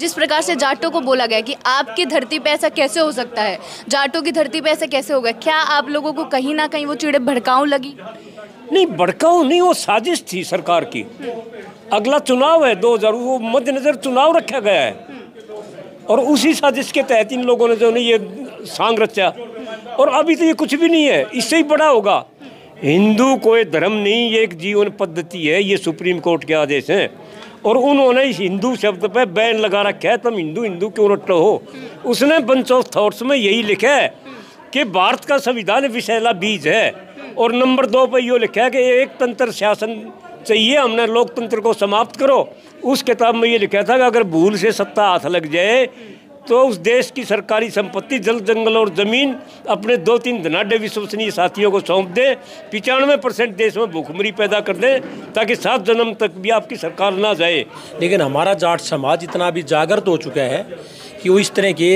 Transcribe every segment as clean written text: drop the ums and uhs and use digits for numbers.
जिस प्रकार से जाटों को बोला गया कि आपकी धरती पे ऐसा कैसे हो सकता है, जाटों की धरती पे ऐसा कैसे होगा, क्या आप लोगों को कहीं ना कहीं वो चीज़ें भड़काऊ लगी? नहीं, भड़काऊ नहीं, वो साजिश थी सरकार की। अगला चुनाव है 2000, वो मद्देनजर चुनाव रखा गया है और उसी साजिश के तहत इन लोगों ने जो नहीं ये सांग रचा। और अभी तो ये कुछ भी नहीं है, इससे ही बड़ा होगा। हिंदू कोई धर्म नहीं, ये एक जीवन पद्धति है, ये सुप्रीम कोर्ट के आदेश हैं। और उन्होंने इस हिंदू शब्द पे बैन लगा रखा है, तुम हिंदू हिंदू क्यों रटते हो। उसने बंच ऑफ थॉट्स में यही लिखा है कि भारत का संविधान विषैला बीज है। और नंबर 2 पर यो लिखा है कि एक तंत्र शासन चाहिए, हमने लोकतंत्र को समाप्त करो। उस किताब में ये लिखा था कि अगर भूल से सत्ता हाथ लग जाए तो उस देश की सरकारी संपत्ति, जल जंगल और ज़मीन अपने 2-3 धनाढ़ विश्वसनीय साथियों को सौंप दे। 95% देश में भूखमरी पैदा कर दें ताकि 7 जन्म तक भी आपकी सरकार ना जाए। लेकिन हमारा जाट समाज इतना अभी जागृत हो चुका है कि वो इस तरह के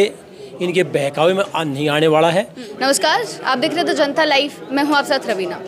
इनके बहकावे में नहीं आने वाला है। नमस्कार, आप देख रहे हो तो जनता लाइव, मैं हूँ आप साथ रवीना।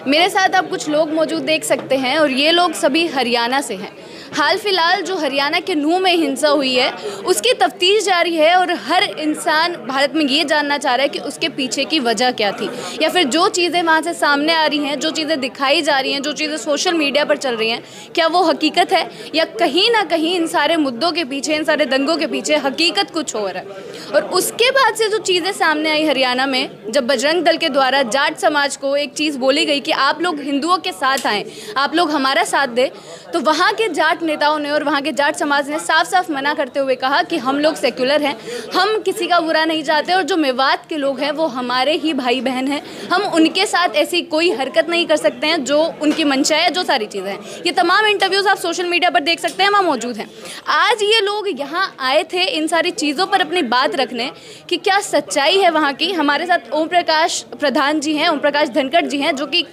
मेरे साथ आप कुछ लोग मौजूद देख सकते हैं और ये लोग सभी हरियाणा से हैं। हाल फिलहाल जो हरियाणा के नूह में हिंसा हुई है उसकी तफ्तीश जारी है और हर इंसान भारत में ये जानना चाह रहा है कि उसके पीछे की वजह क्या थी, या फिर जो चीज़ें वहाँ से सामने आ रही हैं, जो चीज़ें दिखाई जा रही हैं, जो चीज़ें सोशल मीडिया पर चल रही हैं, क्या वो हकीकत है या कहीं ना कहीं इन सारे मुद्दों के पीछे, इन सारे दंगों के पीछे हकीकत कुछ और है। और उसके बाद से जो चीज़ें सामने आई हरियाणा में, जब बजरंग दल के द्वारा जाट समाज को एक चीज़ बोली गई कि आप लोग हिंदुओं के साथ आएँ, आप लोग हमारा साथ दें, तो वहाँ के जाट नेताओं ने और वहाँ के जाट समाज ने साफ साफ मना करते हुए कहा कि हम लोग सेक्युलर हैं, हम किसी का बुरा नहीं चाहते और जो मेवात के लोग हैं वो हमारे ही भाई बहन हैं, हम उनके साथ ऐसी कोई हरकत नहीं कर सकते हैं जो उनकी मंशा है, जो सारी चीज़ें हैं। ये तमाम इंटरव्यूज़ आप सोशल मीडिया पर देख सकते हैं, वहाँ मौजूद हैं। आज ये लोग यहाँ आए थे इन सारी चीज़ों पर अपनी बात रखने कि क्या सच्चाई है वहाँ की। हमारे साथ ओम प्रकाश प्रधान जी हैं, ओम प्रकाश धनखड़ जी हैं, जो कि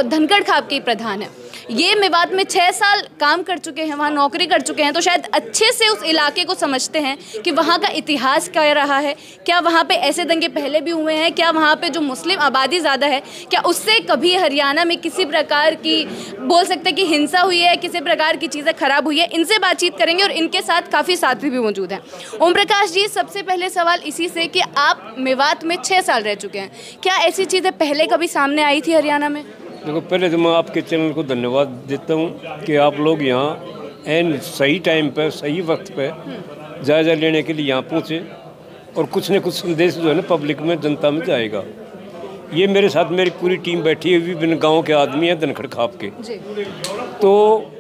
धनखड़ खाप के प्रधान हैं। ये मेवात में 6 साल काम कर चुके हैं, वहाँ नौकरी कर चुके हैं, तो शायद अच्छे से उस इलाके को समझते हैं कि वहाँ का इतिहास क्या रहा है, क्या वहाँ पे ऐसे दंगे पहले भी हुए हैं, क्या वहाँ पे जो मुस्लिम आबादी ज़्यादा है, क्या उससे कभी हरियाणा में किसी प्रकार की बोल सकते हैं कि हिंसा हुई है, किसी प्रकार की चीज़ें खराब हुई है। इनसे बातचीत करेंगे और इनके साथ काफ़ी साथी भी मौजूद हैं। ओम प्रकाश जी, सबसे पहले सवाल इसी से कि आप मेवात में 6 साल रह चुके हैं, क्या ऐसी चीज़ें पहले कभी सामने आई थी हरियाणा में? देखो, पहले तो मैं आपके चैनल को धन्यवाद देता हूँ कि आप लोग यहाँ एन सही टाइम पर, सही वक्त पर जायज़ा लेने के लिए यहाँ पहुँचे और कुछ न कुछ संदेश जो है ना पब्लिक में, जनता में जाएगा। ये मेरे साथ मेरी पूरी टीम बैठी है, विभिन्न गाँव के आदमी हैं धनखड़ खाप के। तो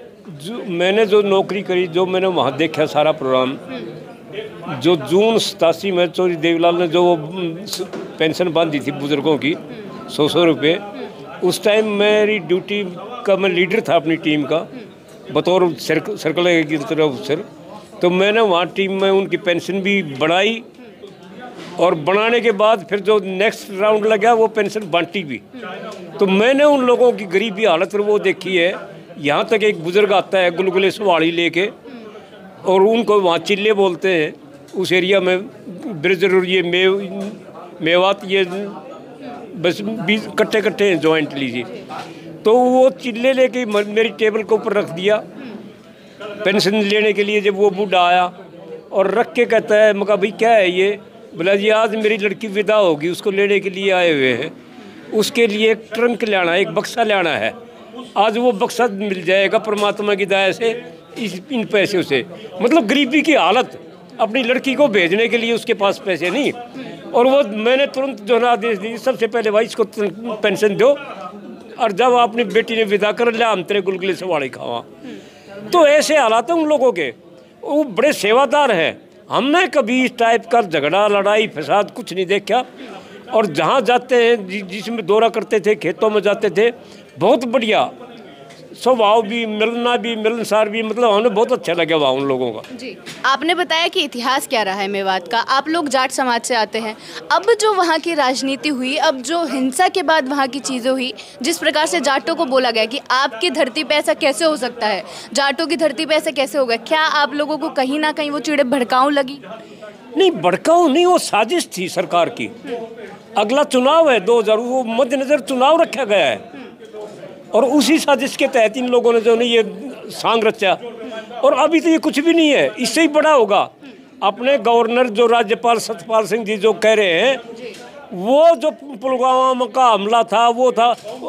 जो मैंने जो नौकरी करी, जो मैंने वहाँ देखा सारा प्रोग्राम, जो जून 87 में चौधरी देवीलाल ने जो पेंशन बांधी थी बुजुर्गों की 100 रुपये, उस टाइम मेरी ड्यूटी का मैं लीडर था अपनी टीम का बतौर सर्कल एग्रीकल्चर ऑफिसर। तो मैंने वहाँ टीम में उनकी पेंशन भी बढ़ाई और बनाने के बाद फिर जो नेक्स्ट राउंड लगा वो पेंशन बांटी भी। तो मैंने उन लोगों की गरीबी हालत वो देखी है। यहाँ तक एक बुजुर्ग आता है गुलगुले सवाड़ी लेके, और उनको वहाँ चिल्ले बोलते हैं उस एरिया में, ब्रिजर और ये मेवात ये बस 20 कट्टे हैं जॉइंट लीजिए। तो वो चिल्ले लेके मेरी टेबल के ऊपर रख दिया पेंशन लेने के लिए। जब वो बूढ़ा आया और रख के कहता है, मैं कहा भाई क्या है ये? बोला जी आज मेरी लड़की विदा होगी, उसको लेने के लिए आए हुए हैं, उसके लिए एक ट्रंक लाना है, एक बक्सा लाना है। आज वो बक्सा मिल जाएगा परमात्मा की दया से इन पैसों से। मतलब गरीबी की हालत, अपनी लड़की को भेजने के लिए उसके पास पैसे नहीं। और वो मैंने तुरंत जो ना आदेश दी, सबसे पहले भाई इसको पेंशन दो, और जब अपनी बेटी ने विदा कर लिया हम तेरे गुलगुले से वाड़ी खावा। तो ऐसे हालात हैं उन लोगों के, वो बड़े सेवादार हैं। हमने कभी इस टाइप का झगड़ा, लड़ाई, फसाद कुछ नहीं देखा। और जहाँ जाते हैं, जिसमें दौरा करते थे, खेतों में जाते थे, बहुत बढ़िया स्वभाव भी, मिलना भी, मिलनसार भी, मतलब हमें बहुत अच्छा लगा वहाँ उन लोगों का। जी, आपने बताया कि इतिहास क्या रहा है मेवात का, आप लोग जाट समाज से आते हैं। अब जो वहाँ की राजनीति हुई, अब जो हिंसा के बाद वहाँ की चीज़ें हुई, जिस प्रकार से जाटों को बोला गया कि आपकी धरती पे ऐसा कैसे हो सकता है, जाटों की धरती पे ऐसा कैसे होगा, क्या आप लोगों को कहीं ना कहीं वो चीज़ें भड़काऊ लगी? नहीं, भड़काऊ नहीं, वो साजिश थी सरकार की। अगला चुनाव है 2000, वो मद्देनजर चुनाव रखा गया है और उसी साजिश के तहत इन लोगों ने जो नहीं ये सांग रचा। और अभी तो ये कुछ भी नहीं है, इससे ही बड़ा होगा। अपने गवर्नर जो राज्यपाल सत्यपाल सिंह जी जो कह रहे हैं, वो जो पुलवामा का हमला था वो था,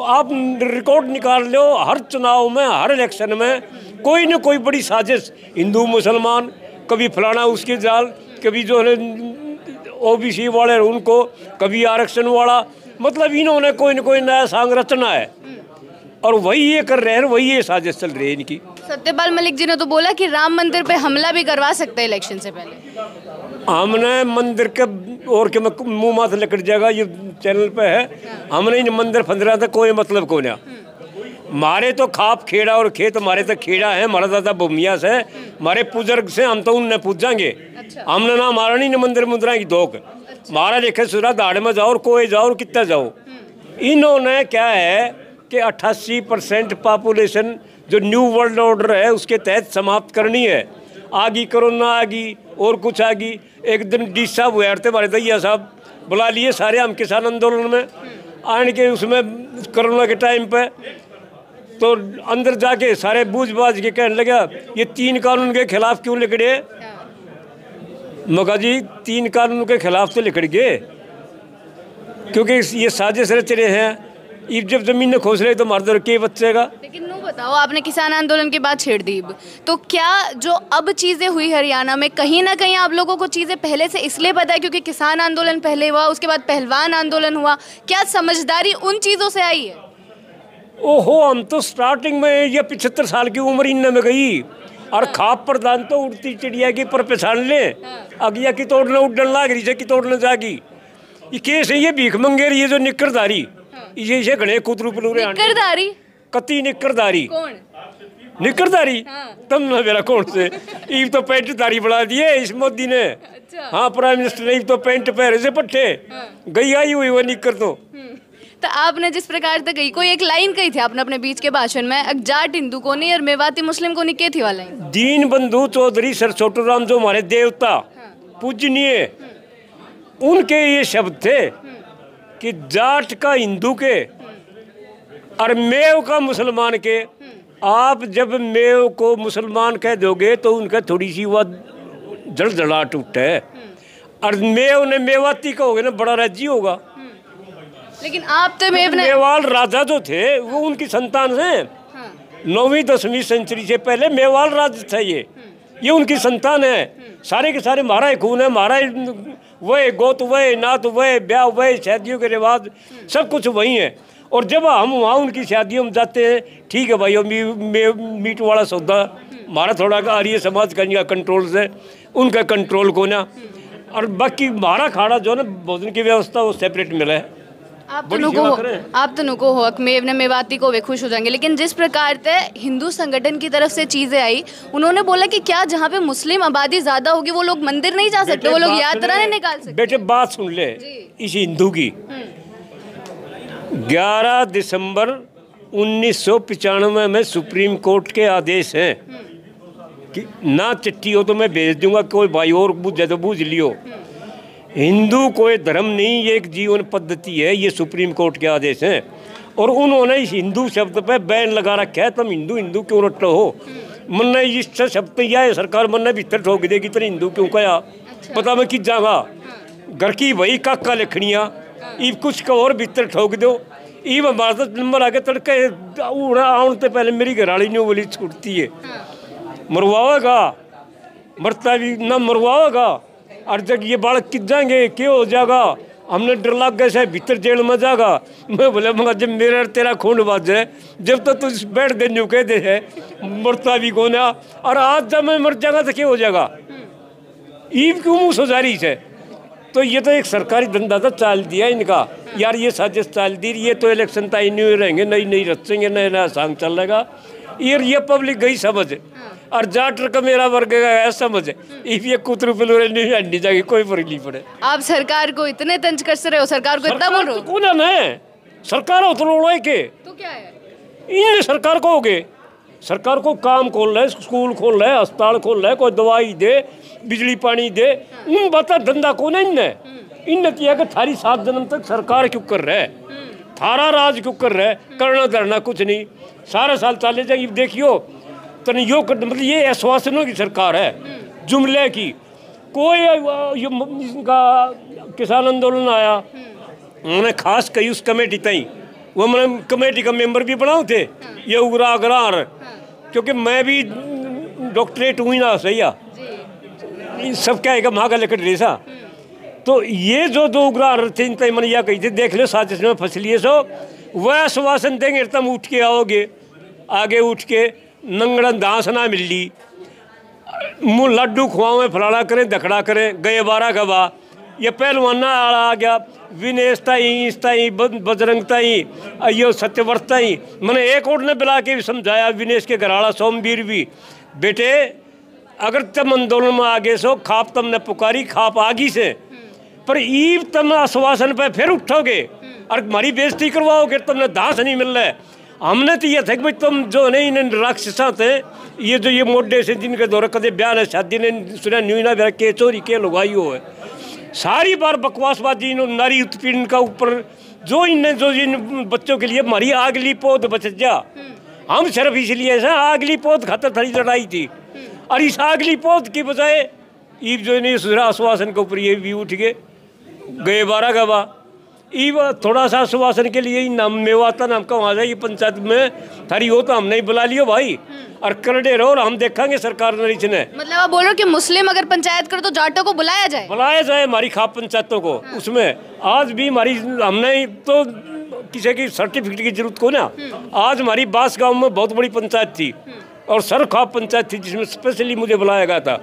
आप रिकॉर्ड निकाल लो, हर चुनाव में हर इलेक्शन में कोई न कोई बड़ी साजिश, हिंदू मुसलमान, कभी फलाना उसके जाल, कभी जो है ओबीसी वाले उनको, कभी आरक्षण वाला, मतलब इन्होंने कोई न कोई नया सांग रचना है और वही ये कर रहे हैं, वही ये साजिश चल रही है इनकी। सत्यपाल मलिक जी ने तो बोला कि राम मंदिर पे हमला भी करवा सकते हैं इलेक्शन से पहले। हमने मंदिर के और के मुंह माथ लकड़ जाएगा, ये चैनल पे है, हमने इन मंदिर फंदरा था कोई मतलब को ना। हमारे तो खाप खेड़ा और खेत हमारे तो खेड़ा है, हमारा दादा भूमिया से, हमारे बुजुर्ग से, हम तो उनने पूछेंगे। हमने ना मारा नहीं मंदिर मुद्रा की धोख, हमारा लिखे सुरा दाड़ में जाओ और कोई जाओ और कितना जाओ। इन्होंने क्या है कि 88% पॉपुलेशन जो न्यू वर्ल्ड ऑर्डर है उसके तहत समाप्त करनी है। आगी कोरोना आगी और कुछ आगी, एक दिन डी साहब हुए थे हमारे दैया साहब, बुला लिए सारे हम किसान आंदोलन में आने के, उसमें कोरोना के टाइम पे तो अंदर जाके सारे बूझ बाज के कहने लगा ये 3 कानून के खिलाफ क्यों लिखड़े। मगा जी 3 कानून के खिलाफ तो लिखड़ गए क्योंकि ये साजिश रच रहे हैं, जब जमीन ने खोस रहे तो मार दो के बच्चे का। लेकिन नो बताओ, आपने किसान आंदोलन की बात छेड़ दी, तो क्या जो अब चीज़ें हुई हरियाणा में, कहीं ना कहीं आप लोगों को चीज़ें पहले से इसलिए पता है क्योंकि किसान आंदोलन पहले हुआ, उसके बाद पहलवान आंदोलन हुआ, क्या समझदारी उन चीज़ों से आई है? ओहो, हम तो स्टार्टिंग में ये 75 साल की उम्र इन में गई और खाप प्रदान तो उड़ती चिड़िया की पर पहचान ले, अगिया की तोड़ने उड़न लाग रही से की तोड़ने जागी। ये केस है, ये भीख मंगेर, ये जो निकरदारी, ये घने कुतरू पलूरे निकरदारी, कति निकरदारी, कौन निकरदारी तम ना मेरा कौन से ईब तो पैंट दारी बढ़ा दिए इस मोदी ने। अच्छा। हाँ, प्राइम मिनिस्टर ने तो पैंट पहरे से पट्टे गई आई हुई वो निकर तो आपने जिस प्रकार से कही, कोई एक लाइन कही थी आपने अपने बीच के भाषण में, जाट हिंदू को नहीं और मेवाती मुस्लिम को नहीं, के थी वाला लाइन? दीन बंधु चौधरी सर छोटू राम जो हमारे देवता पूजनीय, उनके ये शब्द थे कि जाट का हिंदू के और मेव का मुसलमान के। आप जब मेव को मुसलमान कह दोगे तो उनका थोड़ी सी वह जड़जड़ाहट उठे है, और मेव ने मेवाती कहोगे ना बड़ा राज्य होगा। लेकिन आप तो मेवाल राजा जो थे वो उनकी संतान हैं। 9वीं 10वीं सेंचुरी से पहले मेवाल राज्य था, ये उनकी संतान है। सारे के सारे हमारा खून है, हमारा वह गोत वह नात वह ब्याह वह शादियों के रिवाज सब कुछ वही है। और जब हम वहाँ उनकी शादियों में जाते हैं, ठीक है भाई, मीट वाला सौदा हमारा थोड़ा आर्य समाज का कंट्रोल से, उनका कंट्रोल को ना, और बाकी हमारा खाना जो है ना भोजन की व्यवस्था वो सेपरेट मिला है। आप तो नुको हो मेव ने मेवाती को वे खुश हो जाएंगे। लेकिन जिस प्रकार से हिंदू संगठन की तरफ से चीजें आई, उन्होंने बोला कि क्या जहाँ पे मुस्लिम आबादी ज्यादा होगी वो लोग मंदिर नहीं जा सकते, वो लोग यात्रा नहीं निकाल सकते? बेटे बात सुन ले इस हिंदू की। 11 दिसंबर 1995 में सुप्रीम कोर्ट के आदेश हैं कि ना चिट्ठी हो तो मैं भेज दूंगा, कोई भाई और बुझे तो बूझ लियो। हिंदू कोई धर्म नहीं, ये एक जीवन पद्धति है, ये सुप्रीम कोर्ट के आदेश हैं। और उन्होंने इस हिंदू शब्द पे बैन लगा रखा है, तुम हिंदू हिंदू क्यों रट हो। मन ने इस शब्द या सरकार मन ने भीतर ठोक देगी तो हिंदू क्यों कहा। पता मैं कि जागा घर की वही काका लिखनिया ईब कुछ का और भीतर ठोक दो। ईब हमारा तो नंबर आके तड़के आने से पहले मेरी घराली नहीं बोली छूटती है, मरवाओगा मरता भी ना मरवाओगा। और जब ये बालक कित जाएंगे क्या हो जाएगा, हमने डर लग गए से भीतर जेल में जाएगा। मैं बोले मगर जब मेरा तेरा खून बाज जाए, जब तक तुझ बैठ दे न्यू कह दे है मरता भी कौन है। और आज जब मैं मर जाएगा तो क्या हो जाएगा, ईब क्यों मुँह सोजारी से। तो ये तो एक सरकारी धंधा था चाल दिया इनका, यार ये साजिश चाल दी, ये तो इलेक्शन तय नहीं रहेंगे, नई रचेंगे, नया नया सांग चल रहेगा। ये पब्लिक गई समझ, और जाटर का मेरा वर्ग है समझ, ये कुतरू पिलूरे नहीं हंडी जाएगी, कोई फर्क नहीं पड़े। आप सरकार को इतने तंज कर रहे हो, सरकार को इतना बोल रहे हो? कौन है सरकार हो तो के तो क्या है, इन सरकार को हो गए, सरकार को काम खोल रहे, स्कूल खोल रहे, अस्पताल खोल रहे, कोई दवाई दे, बिजली पानी दे, उन बता धंधा कौन है इनने किया कि थारी 7 जन्म तक सरकार क्यों कर रहे, थारा राज क्यों कर रहे, करना धरना कुछ नहीं, सारे साल चले जाएगी। देखियो तनियो मतलब ये आश्वासनों की सरकार है, जुमले की। कोई ये इनका किसान आंदोलन आया, उन्होंने खास कही उस कमेटी तई, वो मैंने कमेटी का मेंबर भी बनाओ थे, ये उगरा अगरार, क्योंकि मैं भी डॉक्टरेट हुई ना सही सब क्या है महागा लेकर रेसा। तो ये जो दो उगरार थे इन तय मैंने यह कही थी, देख लो साजिश में फंस लिए सो, वह आश्वासन देंगे तुम उठ के आओगे, आगे उठ के नंगड़न दांस ना मिल ली, मुँह लड्डू खुआवें फलाना करें दखड़ा करें, गए 12 गवा, ये पहलवाना आ गया, विनेश ताई बजरंग ताई अयो सत्यव्रत ताई, मैंने एक और ने बुला के भी समझाया, विनेश के घराड़ा सोमवीर भी, बेटे अगर तुम आंदोलन में आगे सो खाप तुमने पुकारी, खाप आगी से, पर ईब तुम आश्वासन पे फिर उठोगे और हमारी बेइज्जती करवाओगे, तुमने दांस नहीं मिल रहा है। हमने तो ये था कि भाई तुम जो नहीं इन राक्षसा थे, ये जो ये मोडे से जिनके दौरे कदे बयान है शादी ने सुना न्यू ना के चोरी के लुगाई हो है, सारी बार बकवासबाजी इन नारी उत्पीड़न का ऊपर जो इन बच्चों के लिए हमारी आगली पौध बच जा, हम सिर्फ इसलिए ऐसा आगली पौध खातर थोड़ी लड़ाई थी, और इस आगली पौध की बजाय ईब जो नहीं आश्वासन के ऊपर ये भी उठ गए 12 गवा, ई थोड़ा सा आश्वासन के लिए नाम मेवाता नाम का वहाँ जाइए पंचायत में थारी हो तो हम नहीं बुला लियो भाई, और करडे रहो और हम देखेंगे सरकार ने। मतलब आप बोल रहे हो कि मुस्लिम अगर पंचायत करे तो जाटों को बुलाया जाए हमारी खाप पंचायतों को। उसमें आज भी हमारी हमने तो किसी की सर्टिफिकेट की जरूरत को ना, आज हमारी बास गांव में बहुत बड़ी पंचायत थी और सर खाप पंचायत थी, जिसमें स्पेशली मुझे बुलाया गया था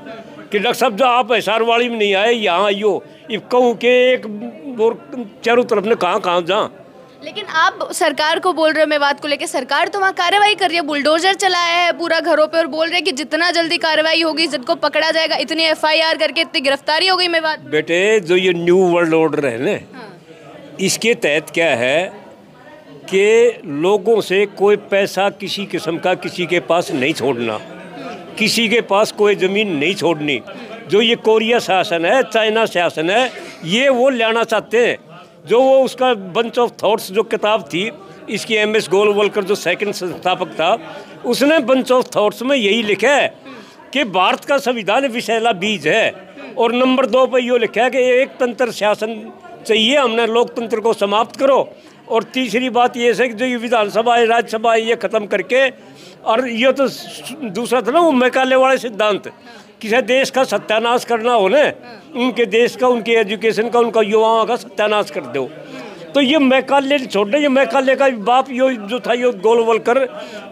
कि डॉक्टर साहब जो आप हिसारवाड़ी में नहीं आए यहाँ आइयो, ये कहूँ के एक और चारों तरफ ने कहाँ जा। लेकिन आप सरकार को बोल रहे हो मेवात को लेके, सरकार तो वहाँ कार्रवाई कर रही है, बुलडोजर चलाया है पूरा घरों पे और बोल रहे हैं कि जितना जल्दी कार्रवाई होगी जिनको पकड़ा जाएगा, इतनी FIR करके इतनी गिरफ्तारी हो गई मेवात। बेटे जो ये न्यू वर्ल्ड ऑर्डर है ना, इसके तहत क्या है कि लोगों से कोई पैसा किसी किस्म का किसी के पास नहीं छोड़ना, किसी के पास कोई ज़मीन नहीं छोड़नी। जो ये कोरिया शासन है, चाइना शासन है, ये वो लाना चाहते हैं। जो वो उसका बंच ऑफ थॉट्स जो किताब थी इसकी MS गोलवलकर जो सेकंड संस्थापक था, उसने बंच ऑफ थॉट्स में यही लिखा है कि भारत का संविधान विषैला बीज है, और नंबर 2 पर ये लिखा है कि एक तंत्र शासन चाहिए, हमने लोकतंत्र को समाप्त करो, और तीसरी बात ये है कि जो ये विधानसभा है राज्यसभा है ये ख़त्म करके, और ये तो दूसरा था ना वो मैकाले वाले सिद्धांत, किसी देश का सत्यानाश करना हो ना, उनके देश का, उनके एजुकेशन का, उनका युवाओं का सत्यानाश कर दो। तो ये मैकाले छोड़ दे, ये मैकाले का बाप यो जो था ये गोलवलकर,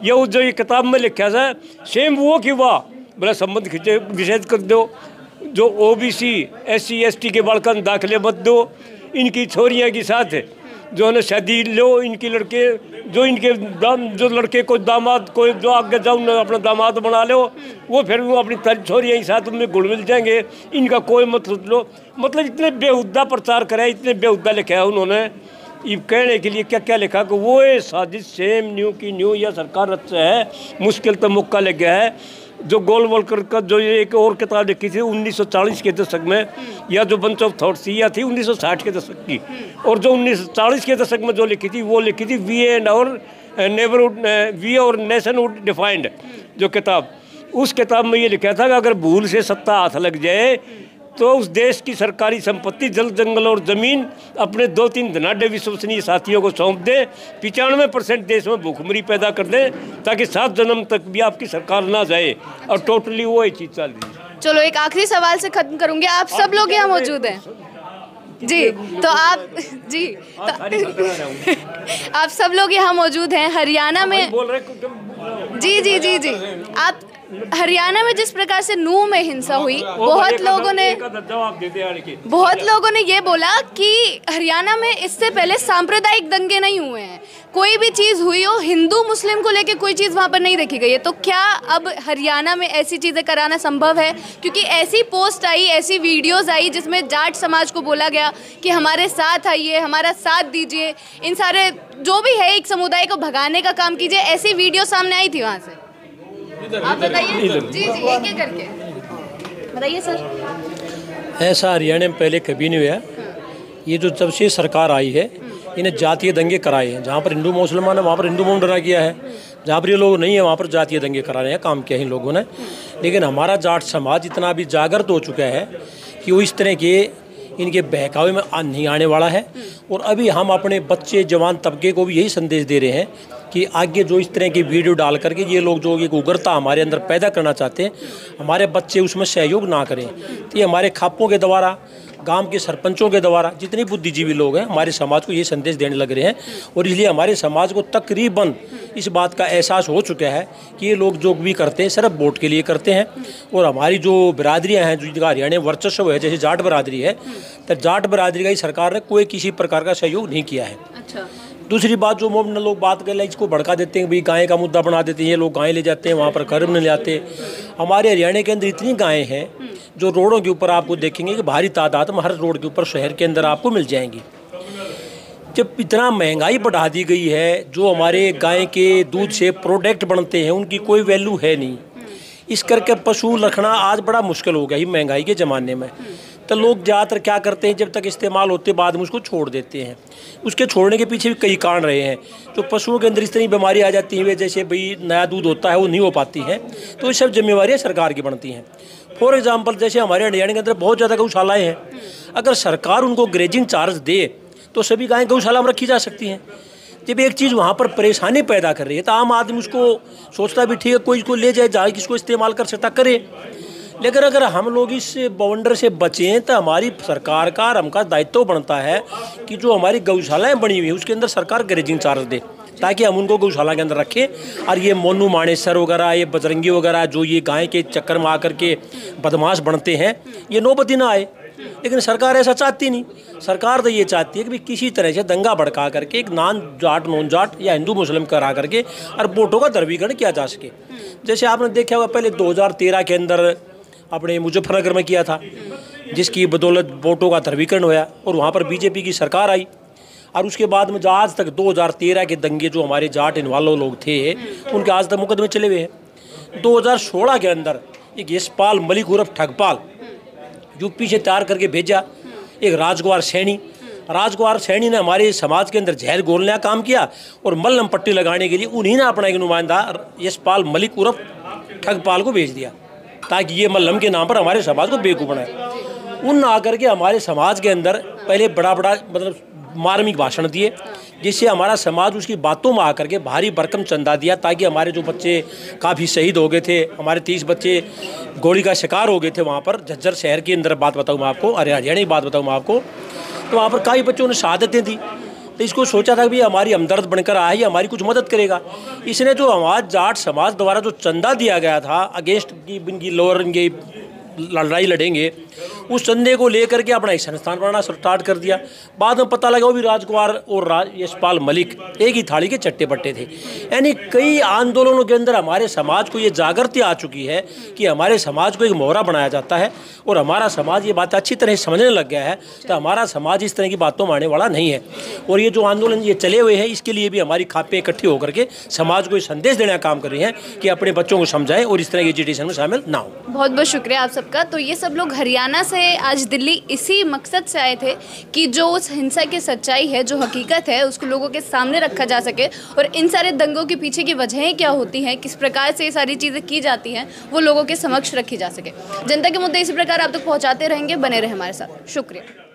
ये जो ये किताब में लिखा था सेम वो कि वाह बोला संबंध खींचे विषेद कर दो, जो OBC SC ST के बालकन दाखिले मत दो, इनकी छोरियाँ के साथ जो है शादी लो, इनके लड़के जो इनके जो लड़के को दामाद को जो आगे जाओ ना अपना दामाद बना लो, वो फिर वो अपनी छोरियाँ ही साथ उनमें घुल मिल जाएंगे, इनका कोई मत सोच लो। मतलब इतने बेहुद्दा प्रचार कराया, इतने बेहुद्दा लिखा है उन्होंने। ये कहने के लिए क्या क्या लिखा कि वो ये साजिश सेम न्यू की न्यू या सरकार अच्छा है, मुश्किल तो मुक्का लग गया है। जो गोलवलकर का जो ये एक और किताब लिखी थी 1940 के दशक में, या जो बंच ऑफ थॉट्स थी या थी 1960 के दशक की, और जो 1940 के दशक में जो लिखी थी वो लिखी थी वी एंड और नेबरहुड वी और नेशनहुड डिफाइंड जो किताब। उस किताब में ये लिखा था कि अगर भूल से सत्ता हाथ लग जाए तो उस देश की सरकारी संपत्ति जल जंगल और ज़मीन अपने 2-3 धनाढ़ विश्वसनीय साथियों को सौंप दे, 95% देश में भूखमरी पैदा कर दे, ताकि 7 जन्म तक भी आपकी सरकार ना जाए। और टोटली वो चीज़ चल रही है। चलो एक आखिरी सवाल से ख़त्म करूँगी, आप सब लोग यहाँ मौजूद हैं जी, तो आप जी तो आप सब लोग यहाँ मौजूद हैं हरियाणा में जी जी जी जी आप हरियाणा में जिस प्रकार से नूह में हिंसा हुई, बहुत लोगों ने ये बोला कि हरियाणा में इससे पहले सांप्रदायिक दंगे नहीं हुए हैं, कोई भी चीज़ हुई हो हिंदू मुस्लिम को लेके कोई चीज़ वहाँ पर नहीं देखी गई है। तो क्या अब हरियाणा में ऐसी चीज़ें कराना संभव है? क्योंकि ऐसी पोस्ट आई, ऐसी वीडियोस आई जिसमें जाट समाज को बोला गया कि हमारे साथ आइए, हमारा साथ दीजिए, इन सारे जो भी है एक समुदाय को भगाने का काम कीजिए, ऐसी वीडियो सामने आई थी वहाँ से। आप बताइए जी जी एक एक करके बताइए सर। ऐसा हरियाणा में पहले कभी नहीं हुआ। ये जो जब से सरकार आई है इन्हें जातीय दंगे कराए हैं, जहाँ पर हिंदू मुसलमान है वहाँ पर हिंदू मुंडरा किया है, जहाँ पर ये लोग नहीं है वहाँ पर जातीय दंगे करा रहे हैं, काम किया इन लोगों ने। लेकिन हमारा जाट समाज इतना भी जागृत हो चुका है कि वो इस तरह के इनके बहकावे में नहीं आने वाला है। और अभी हम अपने बच्चे जवान तबके को भी यही संदेश दे रहे हैं कि आगे जो इस तरह की वीडियो डाल करके ये लोग जो एक उग्रता हमारे अंदर पैदा करना चाहते हैं, हमारे बच्चे उसमें सहयोग ना करें। तो ये हमारे खापों के द्वारा, गांव के सरपंचों के द्वारा जितने बुद्धिजीवी लोग हैं हमारे समाज को ये संदेश देने लग रहे हैं। और इसलिए हमारे समाज को तकरीबन इस बात का एहसास हो चुका है कि ये लोग जो भी करते हैं सिर्फ वोट के लिए करते हैं। और हमारी जो बिरादरियाँ हैं, जो जिनका हरियाणा वर्चस्व है, जैसे जाट बिरादरी है, तो जाट बिरादरी का ही सरकार ने कोई किसी प्रकार का सहयोग नहीं किया है। अच्छा। दूसरी बात, जो मोम लोग बात कर ले, इसको भड़का देते हैं, भाई गाय का मुद्दा बना देते हैं, ये लोग गाय ले जाते हैं, वहाँ पर कर्म नहीं ले आते। हमारे हरियाणा के अंदर इतनी गायें हैं जो रोडों के ऊपर आपको देखेंगे कि भारी तादाद में हर रोड के ऊपर शहर के अंदर आपको मिल जाएंगी। जब इतना महंगाई बढ़ा दी गई है, जो हमारे गाय के दूध से प्रोडक्ट बनते हैं उनकी कोई वैल्यू है नहीं। इस करके पशु रखना आज बड़ा मुश्किल हो गया ही महंगाई के ज़माने में। तो लोग ज़्यादातर क्या करते हैं, जब तक इस्तेमाल होते बाद में उसको छोड़ देते हैं। उसके छोड़ने के पीछे भी कई कारण रहे हैं। तो पशुओं के अंदर इस तरह बीमारी आ जाती है, जैसे भाई नया दूध होता है वो नहीं हो पाती है, तो ये सब जिम्मेवारियाँ सरकार की बनती हैं। फॉर एग्जांपल, जैसे हमारे हरियाणा के अंदर बहुत ज़्यादा गौशालाएँ हैं, अगर सरकार उनको ग्रेजिंग चार्ज दे तो सभी गायें गौशाला में रखी जा सकती हैं। जब एक चीज़ वहाँ पर परेशानी पैदा कर रही है तो आम आदमी उसको सोचता भी ठीक है, कोई इसको ले जाए, जहाँ किसको इस्तेमाल कर सकता करे। लेकिन अगर हम लोग इस बवंडर से बचें तो हमारी सरकार का और हमका दायित्व बनता है कि जो हमारी गौशालाएँ बनी हुई है उसके अंदर सरकार ग्रेजिंग चार्ज दे, ताकि हम उनको गौशाला के अंदर रखें। और ये मोनू मानेसर वगैरह, ये बजरंगी वगैरह जो ये गाय के चक्कर में आकर के बदमाश बनते हैं, ये नौबती ना आए। लेकिन सरकार ऐसा चाहती नहीं। सरकार तो ये चाहती है कि किसी तरह से दंगा भड़का करके एक नॉन जाट या हिंदू मुस्लिम करा करके और वोटों का ध्रुवीकरण किया जा सके। जैसे आपने देखा होगा पहले 2013 के अंदर अपने मुजफ्फरनगर में किया था, जिसकी बदौलत वोटों का ध्रुवीकरण हुआ और वहाँ पर बीजेपी की सरकार आई। और उसके बाद में जो आज तक 2013 के दंगे जो हमारे जाट इन्वॉल्व लोग थे उनके आज तक मुकदमे चले हुए हैं। 2016 के अंदर एक यशपाल मलिक उर्फ ठगपाल यूपी से तैयार करके भेजा एक राजकुमार सैनी ने हमारे समाज के अंदर जहर घोलने का काम किया और मल्लम पट्टी लगाने के लिए उन्हीं ने अपना एक नुमाइंदा यशपाल मलिक उर्फ ठगपाल को भेज दिया, ताकि ये मल्लम के नाम पर हमारे समाज को बेवकूफ़ बनाए। उन आकर के हमारे समाज के अंदर पहले बड़ा मतलब मार्मिक भाषण दिए, जिससे हमारा समाज उसकी बातों में आकर के भारी भरकम चंदा दिया, ताकि हमारे जो बच्चे काफ़ी शहीद हो गए थे, हमारे 30 बच्चे गोली का शिकार हो गए थे वहाँ पर झज्जर शहर के अंदर। बात बताऊँ मैं आपको, हरियाणा की बात बताऊँ मैं आपको, तो वहाँ पर काफ़ी बच्चों ने शहादतें दी। तो इसको सोचा था कि हमारी हमदर्द बनकर आया है, हमारी कुछ मदद करेगा। इसने जो हमारे जाट समाज द्वारा जो चंदा दिया गया था अगेंस्ट की इनकी लोअर इनकी लड़ाई लड़ेंगे, उस चंदे को लेकर के अपना एक संस्थान बनाना स्टार्ट कर दिया। बाद में पता लगा वो भी राजकुमार और यशपाल मलिक एक ही थाली के चट्टे बट्टे थे। यानी कई आंदोलनों के अंदर हमारे समाज को ये जागृति आ चुकी है कि हमारे समाज को एक मोहरा बनाया जाता है और हमारा समाज ये बात अच्छी तरह समझने लग गया है। तो हमारा समाज इस तरह की बातों में आने वाला नहीं है। और ये जो आंदोलन ये चले हुए हैं, इसके लिए भी हमारी खापें इकट्ठी होकर के समाज को संदेश देने का काम कर रही हैं कि अपने बच्चों को समझाएं और इस तरह की एजुटेशन में शामिल ना हो। बहुत बहुत शुक्रिया आप सबका। तो ये सब लोग हरियाणा से आज दिल्ली इसी मकसद से आए थे कि जो उस हिंसा की सच्चाई है, जो हकीकत है, उसको लोगों के सामने रखा जा सके और इन सारे दंगों के पीछे की वजहें क्या होती हैं, किस प्रकार से ये सारी चीज़ें की जाती हैं, वो लोगों के समक्ष रखी जा सके। जनता के मुद्दे इसी प्रकार आप तक पहुँचाते रहेंगे, बने रहे हमारे साथ। शुक्रिया।